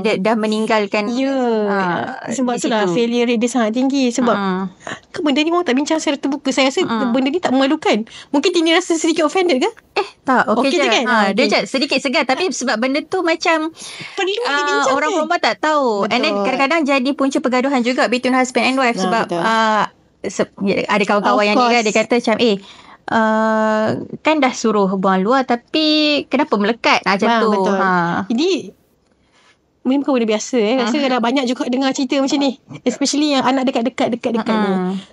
dia dah meninggalkan. Sebab itulah failure rate dia sangat tinggi. Sebab benda ni orang tak bincang secara terbuka. Saya rasa benda ni tak memalukan. Mungkin Tini rasa sedikit offended ke? Tak, okey je kan? Dia je sedikit segan. Tapi sebab benda tu macam perlu dibincangkan. orang perempuan tak tahu. Betul. And then kadang-kadang jadi punca pergaduhan juga between husband and wife. Sebab ada kawan-kawan yang ni kan, dia kata macam kan dah suruh buang luar tapi kenapa melekat macam tu. Betul. Jadi ini bukan benda biasa. Rasa dah banyak juga dengar cerita macam ni, especially yang anak dekat ni.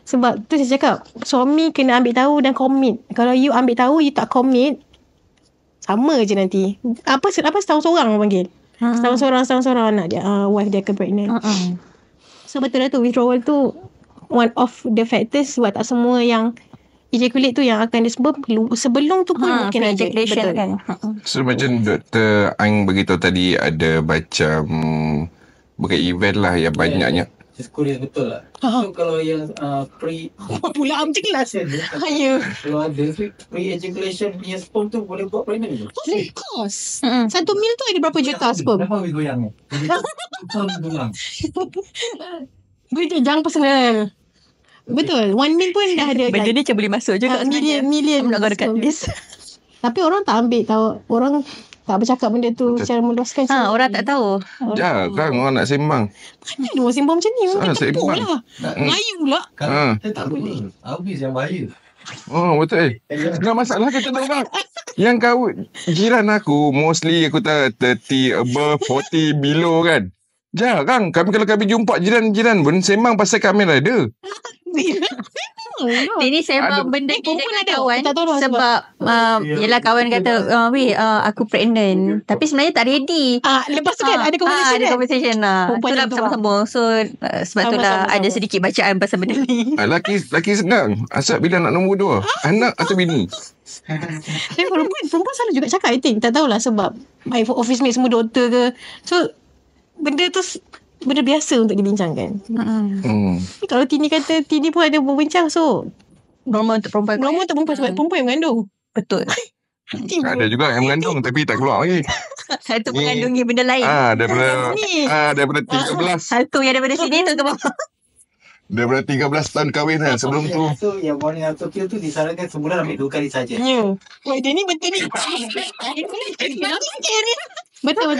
Sebab tu saya cakap, suami kena ambil tahu dan commit. Kalau you ambil tahu, you tak commit, sama je nanti. Apa setahun seorang orang panggil. Setahun seorang anak dia, wife dia akan pregnant. So betul lah tu, withdrawal tu one of the factors. Sebab tak semua yang ejaculate tu yang akan disebut sebelum tu pun mungkin ada ejaculation kan. So macam Dr. Ang beritahu tadi, ada macam bukan event lah yang banyaknya. Sekolah betul lah. So kalau yang pula macam kelas. Kalau ada pre-ejaculation punya sperm tu boleh buat pregnant ke? Of course. 1 mil tu ada berapa juta sperm? Berapa habis goyang ni? Betul, jangan personal. Betul, 1 mil pun dah ada. Benda ni macam boleh masuk juga million. I'm not gonna cut this. Tapi orang tak ambil tahu. Orang tak bercakap benda tu secara meluaskan. Orang tak tahu. Kan orang nak sembang. Mana ada orang sembang macam ni? Orang sembang lah. Melayu pula. Tak boleh. Habis yang bahaya. Oh betul. Nah, masalah kita tahu bang. Yang kau jiran aku mostly aku tahu 30 above 40 below kan. Jarang kalau kami jumpa jiran-jiran pun sembang pasal kamera ada. Ini sembang benda ni dengan kawan. Sebab yelah kawan kata aku pregnant, tapi sebenarnya tak ready. Lepas tu kan ada conversation itulah bersama-sama. So sebab tu lah ada sedikit bacaan pasal benda ni. Laki senang. Asal bila nak nombor 2, anak atau bini. Perempuan selalu juga cakap, I think. Tak tahulah sebab my office mate semua doktor ke. So benda tu benda biasa untuk dibincangkan. Kalau Tini kata Tini pun ada berbincang, so normal untuk perempuan. Sebab perempuan yang mengandung. Betul. Ada juga yang mengandung tapi tak keluar lagi. Satu mengandungi benda lain. Daripada 13. Satu yang daripada sini tu ke bawah. Daripada 13 tahun kahwin kan sebelum tu. So yang morning after pill tu disarankan sebulan ambil 2 kali saja. Dia ni betul ni. Betul.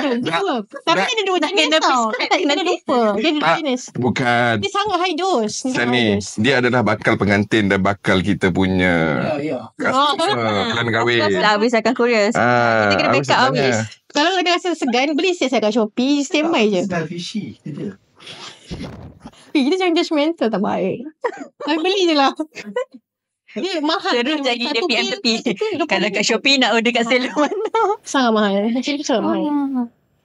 Tapi dia ada 2 jenis tau. Tak kena lupa. Dia ada 2 jenis. Bukan. Dia sangat high dose. Dia adalah bakal pengantin dan bakal kita punya plan kahwin. Habis akan kurios. Kita kena backup habis. Kalau ada rasa segan, beli saya kat Shopee. Standby je. Fishy. Kita jangan judgemental, tak baik. Beli je lah. Dia mahal. Terus jadi dia PM tepi. Kalau kat Shopee nak order kat seller mana? Sangat mahal. Actually sangat mahal.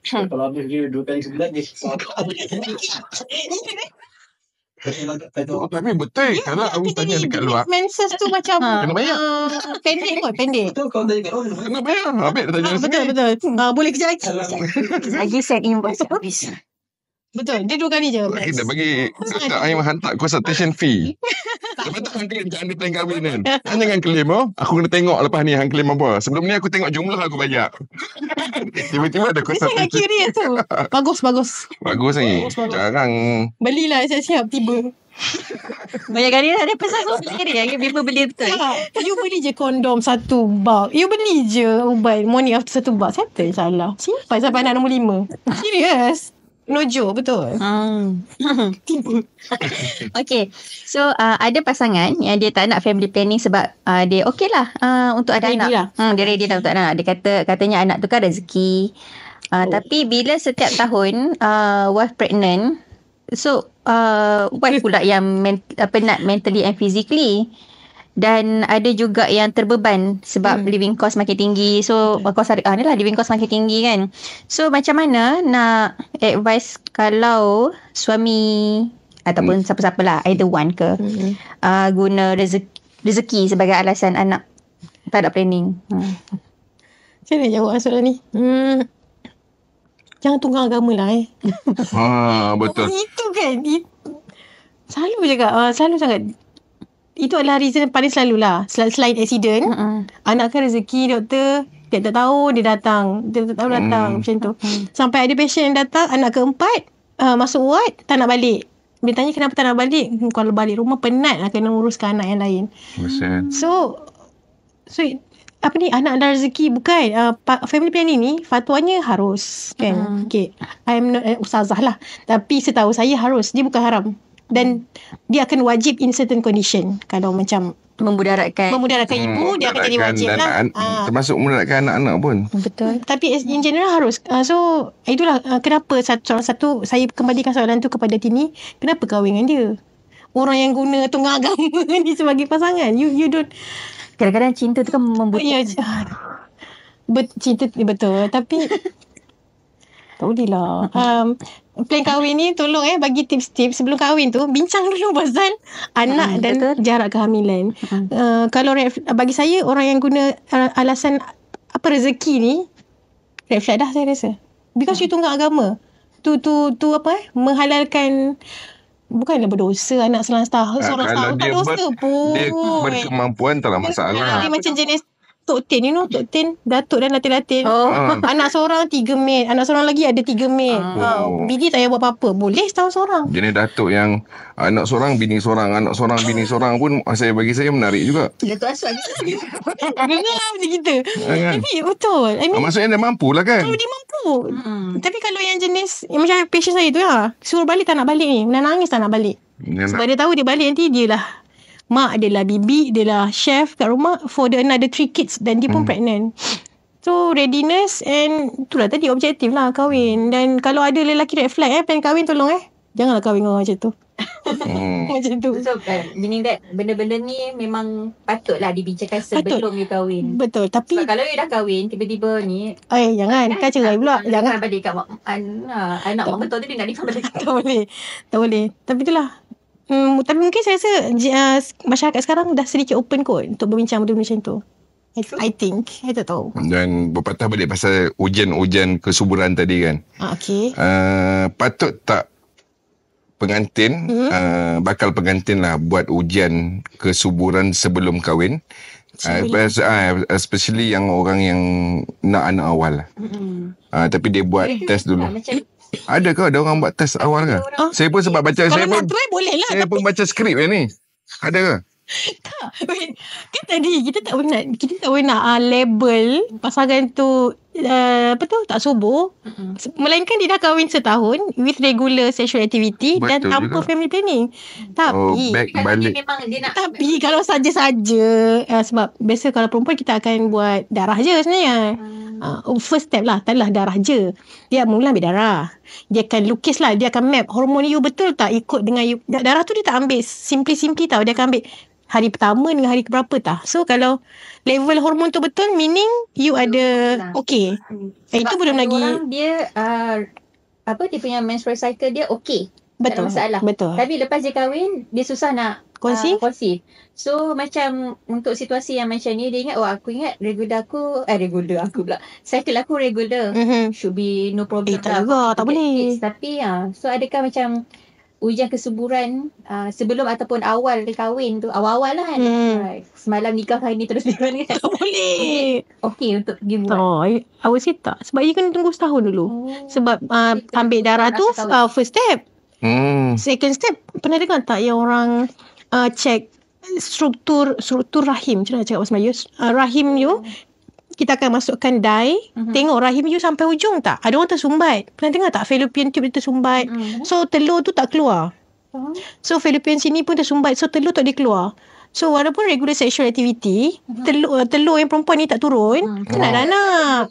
Kalau habis dia 2 kali sebulan dia tapi betul. Kalau aku tanya dekat luar, menses tu macam kena bayar. Pendek. betul. Kau tanya kat luar Kena bayar. Habis tanya Betul. Boleh kejap Lagi send invoice habis. Betul. Dia 2 kali je. Kita bagi Aim hantar consultation fee. Lepas tu hang claim jangan plan kahwin kan. Hang jangan claim Aku kena tengok lepas ni hang claim apa. Sebelum ni aku tengok jumlah aku bayar. Tiba-tiba ada Dia sangat consultation. curious tu. Bagus ni. Jarang. Belilah siap-siap tiba. Banyak kali ada pesan sekali yang biar beli betul. You beli je kondom 1 bag. You beli je ubat morning after 1 bag. Siapa yang salah? Simpan sampai anak nombor 5. Serius. No joke, betul. Tiba. Okay. So ada pasangan yang dia tak nak family planning sebab dia okey lah untuk ada anak. Dia ready lah untuk anak. Dia katanya anak tu kan rezeki. Tapi bila setiap tahun wife pregnant, so wife pula yang penat mentally and physically. Dan ada juga yang terbeban sebab living cost makin tinggi. So cost ni lah living cost makin tinggi kan. So macam mana nak advice kalau suami ataupun siapa-siapa lah, either one ke guna rezeki sebagai alasan anak tak ada planning. Macam mana jawab soalan ni? Jangan tunggang agama lah Betul. Itu kan selalu cakap selalu sangat. Itu adalah reason paling selalu lah. Selain accident, anak kan rezeki doktor. Tiap-tiap tahun dia datang. Tiap-tiap tahun datang. Macam tu. Sampai ada patient yang datang, anak keempat, masuk ward, tak nak balik. Dia tanya kenapa tak nak balik. Kalau balik rumah penat lah kena uruskan anak yang lain. So apa ni, anak dan rezeki bukan. Family planning ni fatwanya harus kan. Okay, I'm not ustazah lah, tapi setahu saya harus. Dia bukan haram. Dan dia akan wajib in certain condition. Kalau macam Memudaratkan ibu, dia akan jadi wajib lah. Termasuk memudaratkan anak-anak pun. Betul. Tapi in general harus. So itulah kenapa salah satu saya kembalikan soalan tu kepada Tini. Kenapa kahwin dengan dia? Orang yang guna tunggal agama ni sebagai pasangan. You don't. Kadang-kadang cinta tu kan membutuhkan. Cinta betul. Tapi tak boleh lah. Plan kahwin ni tolong bagi tips-tips sebelum kahwin tu. Bincang dulu pasal anak dan jarak kehamilan. Kalau bagi saya, orang yang guna alasan apa rezeki ni, red flag dah saya rasa. Because you tunggal agama. Tu menghalalkan. Bukanlah berdosa anak seorang tahun. Tak dosa pun. Dia berkemampuan taklah masalah. Dia macam jenis Tok Tin, Tok Tin, Datuk dan Latin. Anak seorang 3 maid, anak seorang lagi ada 3 maid. Bini tak payah buat apa-apa. Boleh setahun seorang. Jenis Datuk yang anak seorang, bini seorang, anak seorang, bini seorang pun bagi saya menarik juga. Datuk Aswad Dengar macam kita. Tapi betul. Maksudnya dia mampu lah kan. Kalau dia mampu. Tapi kalau yang jenis macam patient saya tu suruh balik tak nak balik ni. Nangis tak nak balik. Sebab dia tahu dia balik nanti dia lah mak, dia lah bibi, dia lah chef kat rumah for the another 3 kids dan dia pun pregnant. So readiness and itulah tadi objektif lah kahwin. Dan kalau ada lelaki red flag plan kahwin, tolong janganlah kahwin dengan orang macam tu. Macam tu. So meaning that benda-benda ni memang patutlah dibincangkan sebelum you kahwin. Betul. Tapi sebab kalau you dah kahwin tiba-tiba ni jangan kan cerai pula. Jangan balik kat anak mak betul dia nak nikah balik. Tak boleh. Tapi itulah. Tapi mungkin saya rasa masyarakat sekarang dah sedikit open kot untuk berbincang benda macam tu. I think. I tak tahu. Dan berpatah balik pasal ujian kesuburan tadi kan. Okay. Patut tak pengantin, bakal pengantin lah buat ujian kesuburan sebelum kahwin? Especially yang orang yang nak anak awal. Tapi dia buat test dulu. Ada ke ada orang buat test awal ke? Saya pun sebab baca, saya pun baca skrip ni. Ada ke? Tak. Kan tadi kita tak nak label pasangan tu tak subur. Melainkan dia dah kahwin setahun with regular sexual activity. Betul dan tanpa juga family planning. Tapi tapi kalau saja-saja sebab biasa kalau perempuan kita akan buat darah je sebenarnya. First step lah, taklah darah je. Dia mula ambil darah. Dia akan lukis lah, dia akan map hormon you betul tak ikut dengan you. Darah tu dia tak ambil simply tau. Dia akan ambil hari pertama dengan hari keberapa tak. So kalau level hormon tu betul, meaning you ada okay. Itu belum lagi. Orang dia dia punya menstrual cycle dia okay. Betul. Tak ada masalah. Betul. Tapi lepas dia kahwin, dia susah nak konsif. So macam untuk situasi yang macam ni, dia ingat aku ingat regular aku pula. Cycle aku regular. Should be no problem. Tak juga, tak boleh. Tapi so adakah macam ujian kesuburan sebelum ataupun awal kahwin tu, awal-awal lah kan. Semalam nikah, hari ni terus nikah kan. Tak boleh. Okay untuk pergi buat. I would say tak. Sebab you kena tunggu setahun dulu. Sebab ambil darah tu first step. Second step, pernah dengar tak yang orang check struktur rahim? Macam mana cakap bahasa Melayu? Rahim you, kita akan masukkan dye. Tengok rahim you sampai hujung tak? Ada orang tersumbat. Pernah dengar tak? Fallopian tube dia tersumbat. So telur tu tak keluar. So fallopian sini pun tersumbat. So telur tak dia keluar. So walaupun regular sexual activity, telur yang perempuan ni tak turun, kena ada anak.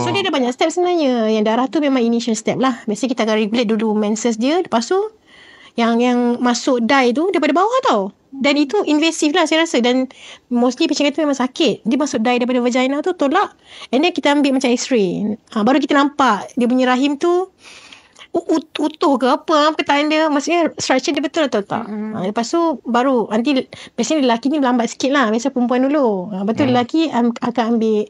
So dia ada banyak step sebenarnya. Yang darah tu memang initial step lah. Biasanya kita akan regulate dulu menses dia. Lepas tu yang masuk dye tu daripada bawah tau. Dan itu invasive lah saya rasa. Dan mostly patient kata memang sakit. Dia masuk dye daripada vagina tu, tolak. And then kita ambil macam x-ray. Baru kita nampak dia punya rahim tu utuh ke apa tanda, maksudnya structure dia betul atau tak. Lepas tu baru nanti biasanya lelaki ni lambat sikit lah. Biasa perempuan dulu. Betul lelaki akan ambil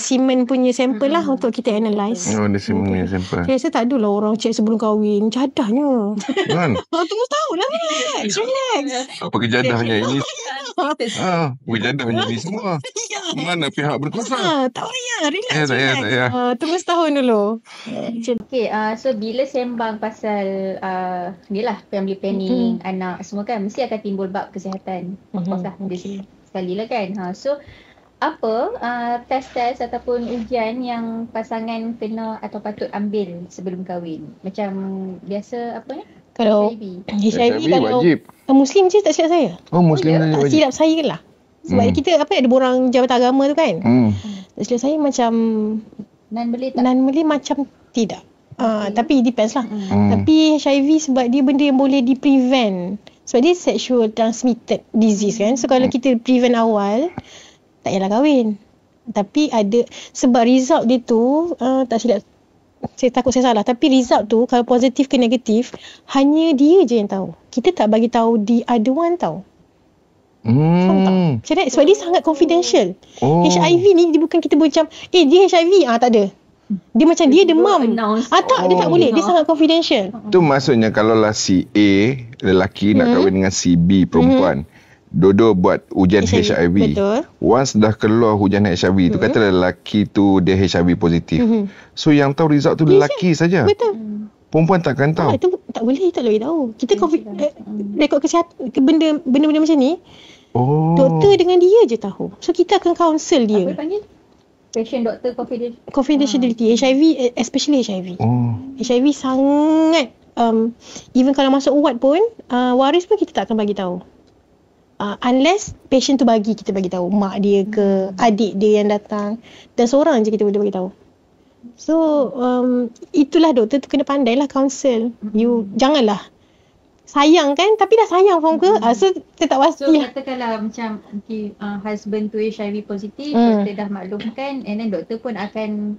semen punya sampel lah untuk kita analyse. Oh, dia semua punya sampel. Saya rasa tak adalah orang check sebelum kahwin. Cadahnya. Kan? Tunggu setahun lah. Relax. Apa kejadahnya ini? Kejadahnya ini semua. Mana pihak berkuasa? Tak payah. Relax. Tak payah. Tunggu setahun dulu. Okay, so bila sembang pasal ni lah family planning, anak semua kan, mesti akan timbul bab kesihatan. Of course lah, sekali lah kan. So apa test ataupun ujian yang pasangan kena atau patut ambil sebelum kahwin? Macam biasa apa ni? Kalau HIV kalau wajib. Muslim je tak silap saya. Oh, Muslim tak wajib. silap saya lah. Sebab kita ada borang Jabatan Agama tu kan. Tak silap saya macam non-Malay tak? non-Malay macam tidak. Tapi depends lah. Tapi HIV sebab dia benda yang boleh di-prevent. Sebab dia sexual transmitted disease kan. So kalau kita prevent awal, tak payahlah kahwin. Tapi ada, sebab result dia tu, tak silap, saya takut saya salah. Tapi result tu, kalau positif ke negatif, hanya dia je yang tahu. Kita tak bagi tahu the other one tahu. Faham tak? Sebab dia sangat confidential. HIV ni dia bukan kita macam, dia HIV. Tak ada. Dia macam dia demam. Tak, dia tak boleh. Dia sangat confidential. Tu maksudnya kalau lah si A lelaki nak kahwin dengan si B perempuan, dua-dua buat ujian HIV. Betul. Once dah keluar ujian HIV tu, kata lelaki tu dia HIV positif. So yang tahu result tu lelaki saja. Betul. Perempuan takkan tahu. Itu tak boleh tahu. Kita rekod kesihatan benda-benda macam ni. Doktor dengan dia je tahu. So kita akan counsel dia. Apa panggil? Patient doctor confidentiality. HIV, especially HIV. HIV sangat even kalau masuk ward pun waris pun kita tak akan bagi tahu. Unless patient tu kita bagi tahu mak dia ke adik dia yang datang, dan seorang je kita boleh bagi tahu. So itulah doktor tu kena pandai lah counsel. You janganlah sayang kan, tapi dah sayang form ke, so kita tak pasti. So katakanlah macam husband tu HIV positif, doktor dah maklumkan, and then doktor pun akan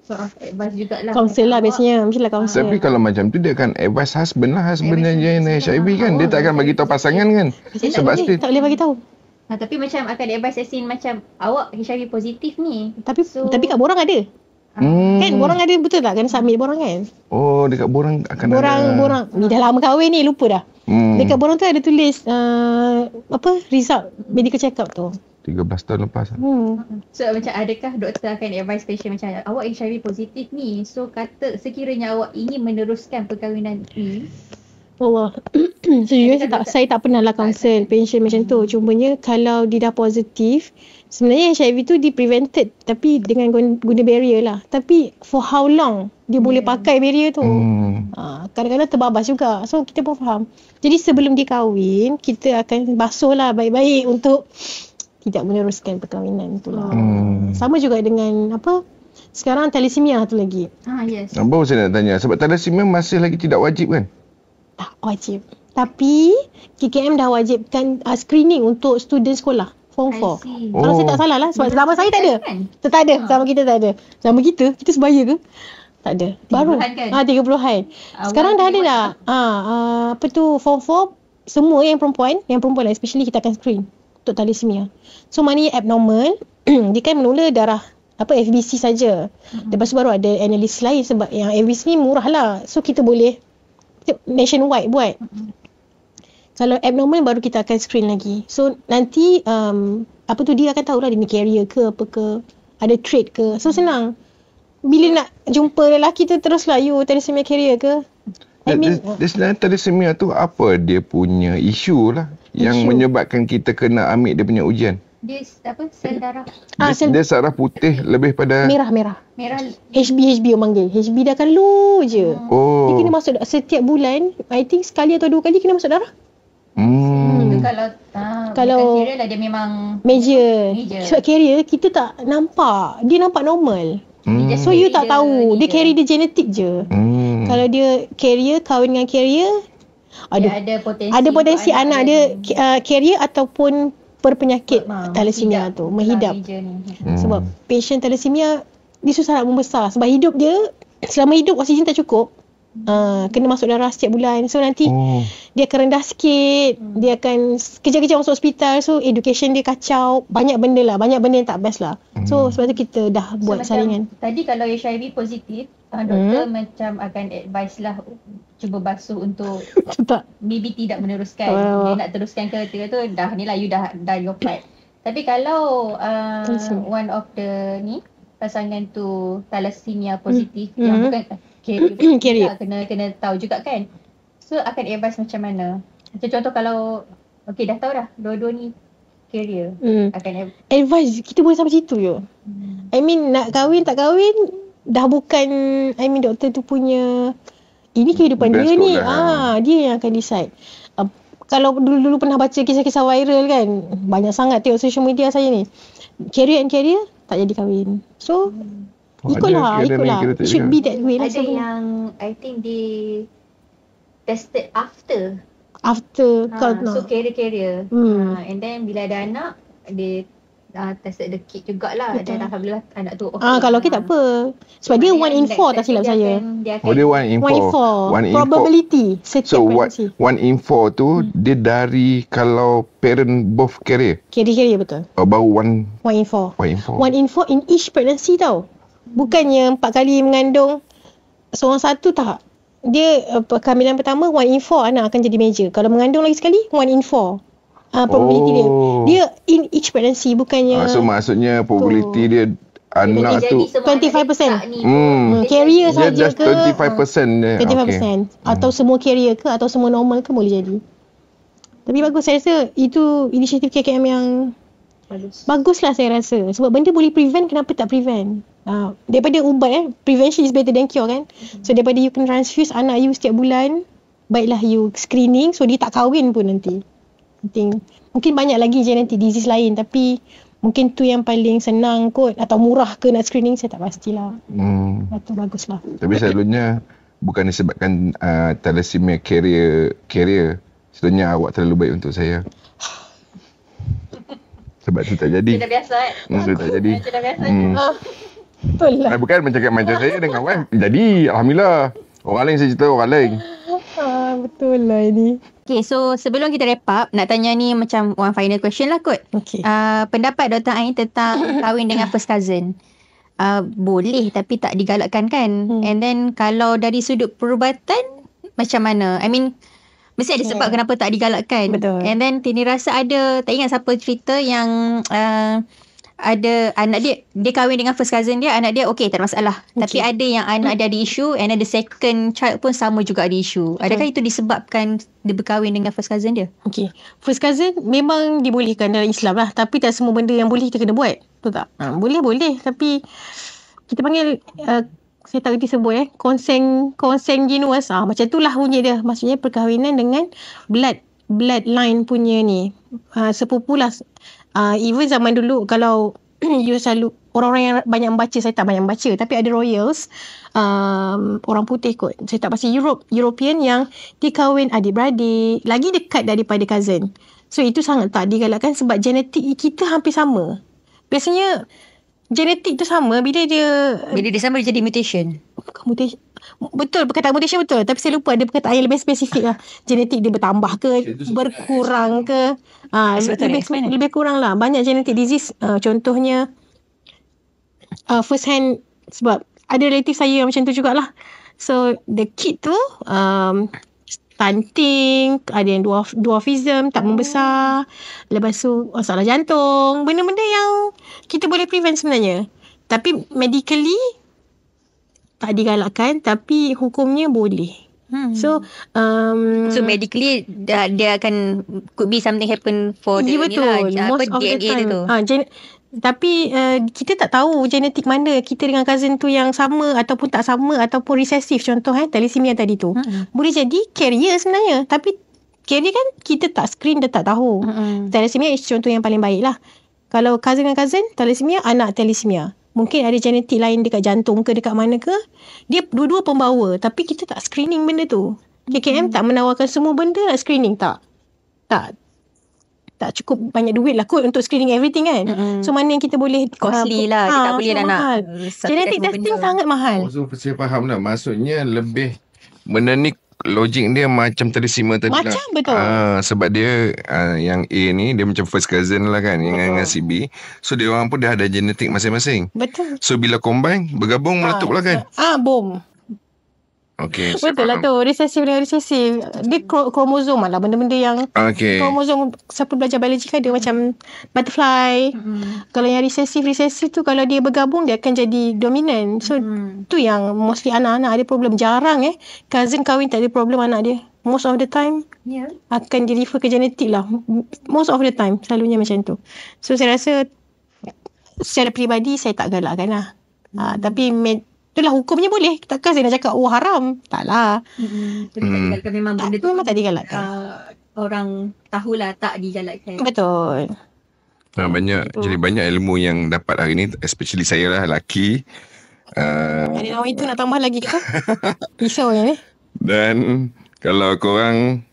sort of advice jugalah, counsel lah biasanya, mestilah counsel. Tapi kalau macam tu dia akan advice husband yang HIV kan, dia tak akan bagi tahu pasangan kan. Sebab tak boleh bagi tahu. Tapi macam akan advice as in macam awak HIV positif ni. Tapi kat borang ada. Kan borang ada, betul tak? Kena submit borang kan? Dekat borang akan ada. Borang ni dah lama kahwin ni, lupa dah. Dekat borang tu ada tulis result medical check up tu 13 tahun lepas. So macam adakah doktor akan advise patient macam awak HIV positif ni, so kata sekiranya awak ingin meneruskan perkahwinan ni, Allah. Sejujurnya saya tak pernah lah counsel patient macam tu. Cumanya kalau dia dah positif, sebenarnya HIV tu di prevented, tapi dengan guna barrier lah. Tapi for how long dia boleh pakai barrier tu, kadang-kadang terbabas juga. So kita pun faham. Jadi sebelum dia kahwin, kita akan basuh lah baik-baik untuk tidak meneruskan perkahwinan tu lah. Sama juga dengan sekarang thalassemia tu lagi. Yes. Baru saya nak tanya, sebab thalassemia masih lagi tidak wajib kan? Tak wajib. Tapi KKM dah wajibkan screening untuk student sekolah Form 4. Kalau saya tak salah lah, sebab zaman saya tak ada. Tak ada. Zaman kita tak ada. Zaman kita sebaya ke? Tak ada. Baru 30-an. Sekarang dah ada dah. Form 4 semua yang perempuan lah, especially kita akan screen untuk thalassemia. So maknanya abnormal, dia kan menula darah FBC saja. Lepas tu baru ada analisis lain, sebab yang FBC ni murah lah. So kita boleh nationwide buat. Kalau abnormal baru kita akan screen lagi. So nanti dia akan tahulah dia ni carrier ke apa ke, ada trait ke. So senang. Bila nak jumpa lelaki tu teruslah, you thalassemia carrier ke? Dia sebenarnya thalassemia tu apa dia punya isu lah yang menyebabkan kita kena ambil dia punya ujian? Dia sel darah. Dia saraf putih lebih pada merah. HB orang panggil. HB dah akan low je. Dia kena masuk setiap bulan, I think sekali atau 2 kali kena masuk darah. Kalau carrier lah, dia memang major. Sebab carrier kita tak nampak, dia nampak normal. So you tak tahu dia carry dia genetik je. Kalau dia carrier, kahwin dengan carrier, ada potensi anak dia carrier ataupun berpenyakit thalassemia tu menghidap. Sebab patient thalassemia dia susah nak membesar, sebab hidup dia, selama hidup oksigen tak cukup, kena masuk darah setiap bulan. So nanti dia akan rendah sikit, dia akan kejar-kejar masuk hospital. So education dia kacau, banyak benda yang tak best lah. So sebab tu kita dah buat saringan. Tadi kalau HIV positif, doktor macam akan advise lah cuba basuh untuk tak. maybe tidak meneruskan. Dia nak teruskan ke tu dah ni lah, you dah your part. Tapi kalau one of the pasangan tu thalassemia positif yang bukan carrier, kena tahu juga kan. So akan advise macam mana? Macam contoh kalau dah tahu dah dua-dua ni carrier, akan advice kita boleh sampai situ je. I mean nak kahwin tak kahwin dah bukan, I mean doktor tu punya, ini kehidupan dia ni. Dia yang akan decide. Kalau dulu pernah baca kisah-kisah viral kan, banyak sangat tengok social media saya ni, carrier tak jadi kahwin. So ikutlah. It should be that way lah. Ada yang I think they tested after so carrier and then bila ada anak dia tested the kid jugalah. Dan alhamdulillah anak tu kalau kita tak apa, sebab dia 1 in 4 tak silap saya. Dia 1 in 4 probability so 1 in 4 tu dia dari kalau parent both carrier betul. Baru 1 in 4 in each pregnancy tau. Bukannya 4 kali mengandung seorang satu, tak. Dia kehamilan pertama 1 in 4 anak akan jadi major. Kalau mengandung lagi sekali 1 in 4 probability dia in each pregnancy. Bukannya so maksudnya probability dia anak tu 25%. Carrier saja ke 25% 25%. Atau semua carrier ke atau semua normal ke boleh jadi. Tapi bagus, saya rasa itu inisiatif KKM yang bagus lah saya rasa. Sebab benda boleh prevent, kenapa tak prevent? Daripada ubat prevention is better than cure kan. So daripada you kena transfuse anak you setiap bulan, baiklah you screening so dia tak kahwin pun nanti. Mungkin banyak lagi genetic disease lain, tapi mungkin tu yang paling senang kot, atau murah ke nak screening, saya tak pastilah. Itu baguslah. Tapi selalunya bukan disebabkan thalassemia carrier. Selalunya awak terlalu baik untuk saya. Sebab tu tak jadi. Sudah biasa Itu tak jadi. Sudah biasa. Betul lah. Bukan mencakap macam saya dengan wife. Jadi alhamdulillah. Orang lain saya cerita orang lain. Betul lah ini. Okay, so sebelum kita wrap up, nak tanya ni macam one final question lah kot. Okay. Pendapat Dr. Ain tentang kahwin dengan first cousin. Boleh tapi tak digalakkan kan? And then kalau dari sudut perubatan, macam mana? I mean, mesti ada sebab kenapa tak digalakkan. Betul. And then Tini rasa ada, tak ingat siapa cerita yang ada anak dia kahwin dengan first cousin dia, anak dia okay, tak ada masalah. Tapi ada yang anak dia ada isu, and then the second child pun sama juga ada isu. Adakah itu disebabkan dia berkahwin dengan first cousin dia? Okay, first cousin memang dibolehkan dalam Islam lah, tapi tak semua benda yang boleh kita kena buat. Betul tak? Boleh tapi kita panggil saya tak kerti sebut consanguineous. Macam itulah bunyi dia. Maksudnya perkahwinan dengan bloodline punya ni, sepupu lah. Even zaman dulu, kalau you selalu orang-orang yang banyak membaca, saya tak banyak membaca, tapi ada royals, orang putih kot, saya tak pasti, European yang dia kahwin adik-beradik, lagi dekat daripada cousin. So itu sangat tak digalakkan sebab genetik kita hampir sama. Biasanya genetik tu sama, bila dia sama dia jadi mutation. Mutation. Betul, perkataan mutation betul. Tapi saya lupa ada perkataan yang lebih spesifik lah. Genetik dia bertambah ke, berkurang ke. Lebih kurang lah. Banyak genetic disease. Contohnya, first hand, sebab ada relatif saya yang macam tu jugalah. So, the kid tu, stunting, ada yang dwarfism, tak membesar. Lepas tu, masalah jantung. Benda-benda yang kita boleh prevent sebenarnya. Tapi, medically, tak digalakkan, tapi hukumnya boleh. So medically dia akan could be something happen for the betul. Most of the time tu. Tapi kita tak tahu genetik mana kita dengan cousin tu yang sama ataupun tak sama ataupun recessive. Contoh thalassemia tadi tu. Boleh jadi carrier sebenarnya, tapi carrier kan kita tak screen, dia tak tahu. Thalassemia is contoh yang paling baik lah. Kalau cousin dengan cousin, thalassemia, anak thalassemia. Mungkin ada genetik lain dekat jantung ke dekat mana ke. Dia dua-dua pembawa. Tapi kita tak screening benda tu. KKM tak menawarkan semua benda nak screening. Tak cukup banyak duit lah kot untuk screening everything kan. So mana yang kita boleh, costly lah. Kita tak boleh lah nak genetic testing sangat mahal. So saya faham lah. Maksudnya lebih benda ni logik dia macam terisima tadi Macam lah. betul. Sebab dia yang A ni dia macam first cousin lah kan dengan si B. So dia orang pun dia ada genetik masing-masing. Betul. So bila combine bergabung meletup lah kan. Bom. Okay, Betul lah tu. Resesif dengan resesif. Dia kromosom lah. Benda-benda yang kromosom. Siapa belajar biologi kan dia macam butterfly. Kalau yang resesif tu kalau dia bergabung dia akan jadi dominan. So tu yang mostly anak-anak ada problem. Jarang cousin kahwin tak ada problem anak dia. Most of the time akan di refer ke genetik lah. Most of the time selalunya macam tu. So saya rasa secara peribadi saya tak galakkan lah. Tapi itulah hukumnya boleh. Takkan saya nak cakap haram. Taklah. Tapi tak digalakkan memang benda tu. Memang tak digalakkan. Orang tahulah tak digalakkan. Betul. Jadi banyak ilmu yang dapat hari ni, especially saya lah, lelaki. Ada nama itu nak tambah lagi ke? Risau ni. Dan kalau korang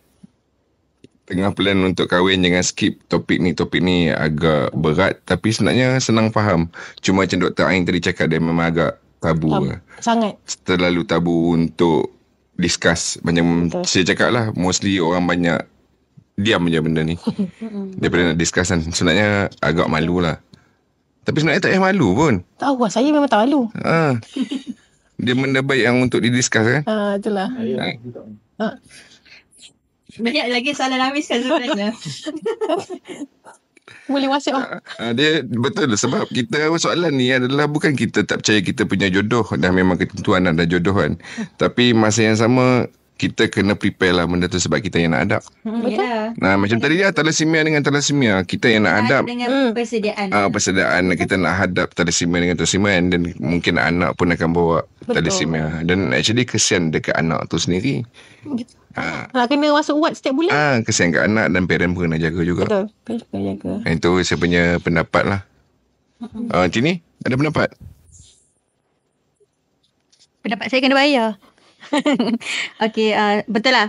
tengah plan untuk kahwin, jangan skip topik ni agak berat tapi sebenarnya senang faham. Cuma macam Dr. Ain tadi cakap, dia memang agak tabu. Sangat. Terlalu tabu untuk discuss. Macam saya cakap lah, mostly orang banyak diam je benda ni daripada nak discuss kan. Sebenarnya agak malu lah. Tapi sebenarnya tak payah malu pun. Tahu lah, saya memang tak malu. Dia benda baik yang untuk didiscuss kan. Itulah. Banyak lagi soalan Hamis kan sebenarnya. Boleh masuk. Dia betul sebab kita soalan ni adalah bukan kita tak percaya kita punya jodoh, dah memang ketentuan ada jodoh kan. Tapi masa yang sama kita kena prepare lah benda tu sebab kita yang nak hadap. Betul. Nah, macam tadi dia thalassemia dengan thalassemia, kita yang nak hadap dengan persediaan. Persediaan kita nak hadap thalassemia dengan thalassemia, dan mungkin anak pun akan bawa thalassemia. Dan actually kesian dekat anak tu sendiri. Nak kena masuk ward setiap bulan. Kesian kat anak dan parent pun kena jaga juga. Betul. Kena jaga. Itu saya punya pendapat lah. Tini, ada pendapat? Pendapat saya kena bayar. Okay, betul lah.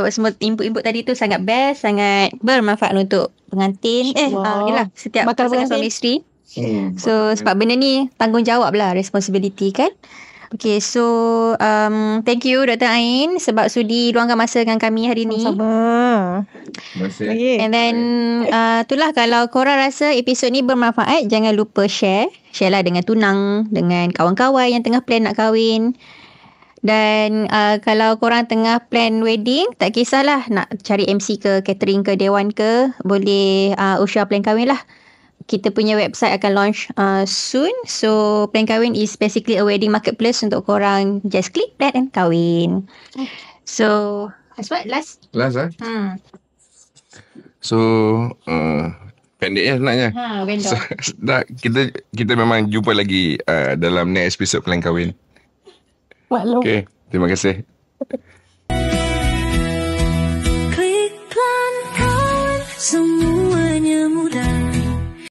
Semua input tadi tu sangat best, sangat bermanfaat untuk pengantin. Yelah, setiap pasangan suami isteri. So sebab benda ni tanggungjawab lah, responsibility kan. Okay, so thank you Dr. Ain sebab sudi luangkan masa dengan kami hari ni. Sama. And then itulah, kalau korang rasa episod ni bermanfaat, jangan lupa share lah dengan tunang, dengan kawan-kawan yang tengah plan nak kahwin. Dan kalau korang tengah plan wedding, tak kisahlah nak cari MC ke, catering ke, dewan ke, boleh usaha plan kahwin lah. Kita punya website akan launch soon. So plan kahwin is basically a wedding marketplace untuk korang just click plan and kahwin. So that's what last So pendek sebenarnya. Vendor. So, kita memang jumpa lagi dalam next episode plan kahwin. Maklum. Okay, terima kasih.